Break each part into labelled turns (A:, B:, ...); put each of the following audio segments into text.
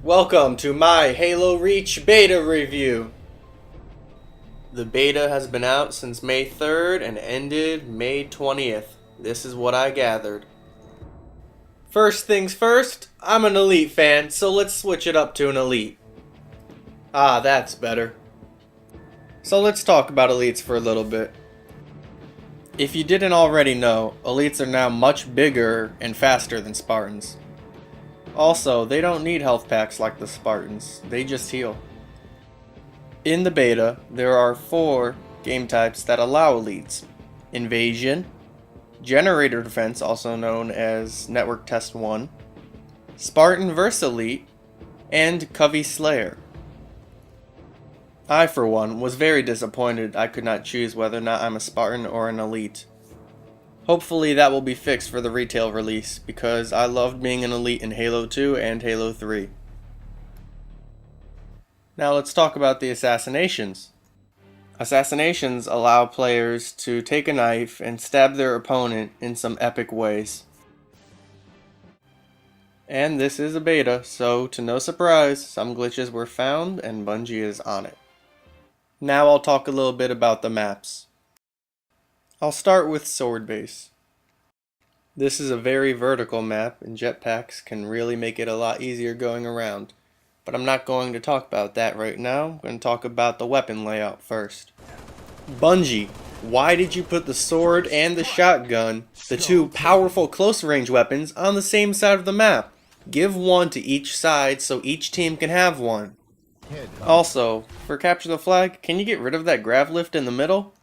A: Welcome to my Halo Reach beta review. The beta has been out since May 3rd and ended May 20th. This is what I gathered. First things first, I'm an Elite fan, so let's switch it up to an Elite. Ah, that's better. So let's talk about Elites for a little bit. If you didn't already know, Elites are now much bigger and faster than Spartans. Also, they don't need health packs like the Spartans, they just heal. In the beta, there are 4 game types that allow Elites: Invasion, Generator Defense, also known as Network Test 1, Spartan vs Elite, and Covey Slayer. I, for one, was very disappointed I could not choose whether or not I'm a Spartan or an Elite. Hopefully that will be fixed for the retail release, because I loved being an Elite in Halo 2 and Halo 3. Now let's talk about the Assassinations. Assassinations allow players to take a knife and stab their opponent in some epic ways. And this is a beta, so to no surprise, some glitches were found and Bungie is on it. Now I'll talk a little bit about the maps. I'll start with Sword Base. This is a very vertical map and jetpacks can really make it a lot easier going around. But I'm not going to talk about that right now. I'm going to talk about the weapon layout first. Bungie, why did you put the sword and the shotgun, the 2 powerful close range weapons, on the same side of the map? Give one to each side so each team can have one. Also, for Capture the Flag, can you get rid of that grav lift in the middle?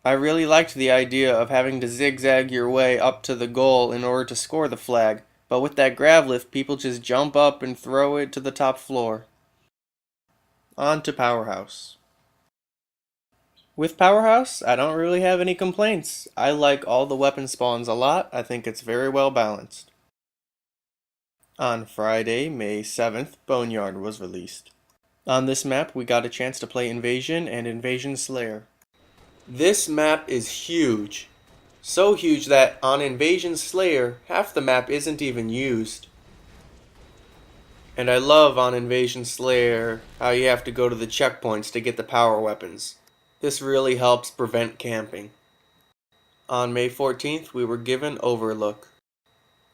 A: I really liked the idea of having to zigzag your way up to the goal in order to score the flag, but with that grav lift, people just jump up and throw it to the top floor. On to Powerhouse. With Powerhouse, I don't really have any complaints. I like all the weapon spawns a lot. I think it's very well balanced. On Friday, May 7th, Boneyard was released. On this map, we got a chance to play Invasion and Invasion Slayer. This map is huge. So huge that on Invasion Slayer, half the map isn't even used. And I love on Invasion Slayer how you have to go to the checkpoints to get the power weapons. This really helps prevent camping. On May 14th, we were given Overlook.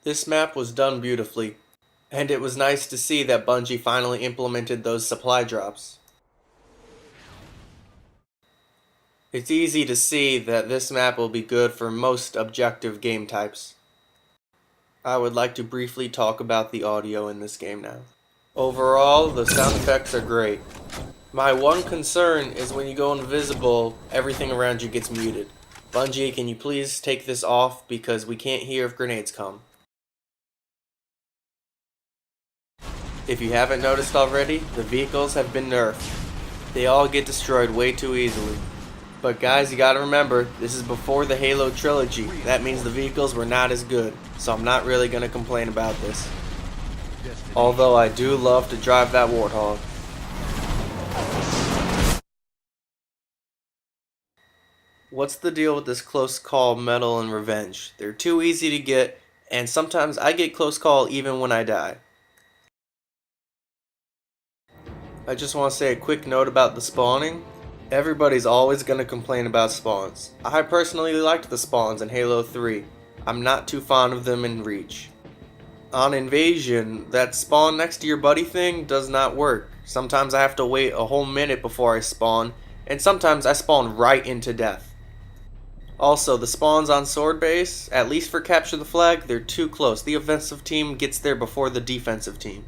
A: This map was done beautifully, and it was nice to see that Bungie finally implemented those supply drops. It's easy to see that this map will be good for most objective game types. I would like to briefly talk about the audio in this game now. Overall, the sound effects are great. My one concern is when you go invisible, everything around you gets muted. Bungie, can you please take this off because we can't hear if grenades come. If you haven't noticed already, the vehicles have been nerfed. They all get destroyed way too easily. But guys, you gotta remember, this is before the Halo trilogy. That means the vehicles were not as good, so I'm not really gonna complain about this. Although I do love to drive that Warthog. What's the deal with this close call medal and revenge? They're too easy to get, and sometimes I get close call even when I die. I just want to say a quick note about the spawning. Everybody's always going to complain about spawns. I personally liked the spawns in Halo 3. I'm not too fond of them in Reach. On Invasion, that spawn next to your buddy thing does not work. Sometimes I have to wait a whole minute before I spawn, and sometimes I spawn right into death. Also, the spawns on Sword Base, at least for Capture the Flag, they're too close. The offensive team gets there before the defensive team.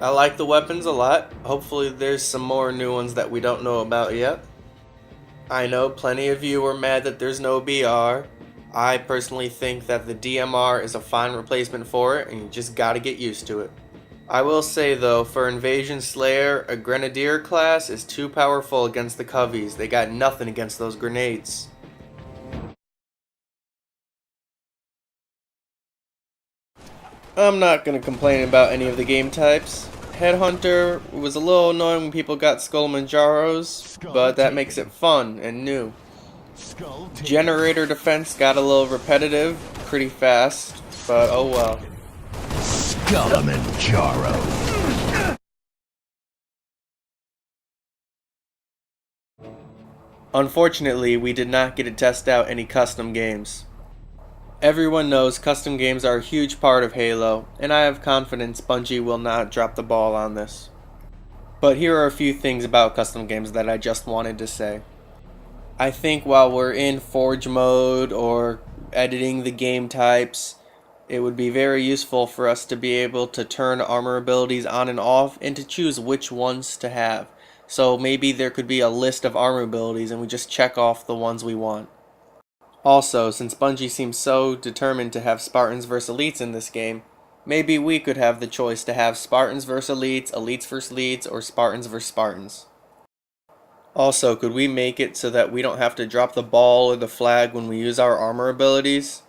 A: I like the weapons a lot. Hopefully there's some more new ones that we don't know about yet. I know plenty of you are mad that there's no BR. I personally think that the DMR is a fine replacement for it and you just gotta get used to it. I will say though, for Invasion Slayer, a Grenadier class is too powerful against the Coveys. They got nothing against those grenades. I'm not going to complain about any of the game types. Headhunter was a little annoying when people got Skullmanjaros, but that makes it fun and new. Generator Defense got a little repetitive pretty fast, but oh well.
B: Kilimanjaro.
A: Unfortunately, we did not get to test out any custom games. Everyone knows custom games are a huge part of Halo, and I have confidence Bungie will not drop the ball on this. But here are a few things about custom games that I just wanted to say. I think while we're in Forge mode or editing the game types, it would be very useful for us to be able to turn armor abilities on and off and to choose which ones to have. So maybe there could be a list of armor abilities and we just check off the ones we want. Also, since Bungie seems so determined to have Spartans vs Elites in this game, maybe we could have the choice to have Spartans vs Elites, Elites vs Elites, or Spartans vs Spartans. Also, could we make it so that we don't have to drop the ball or the flag when we use our armor abilities?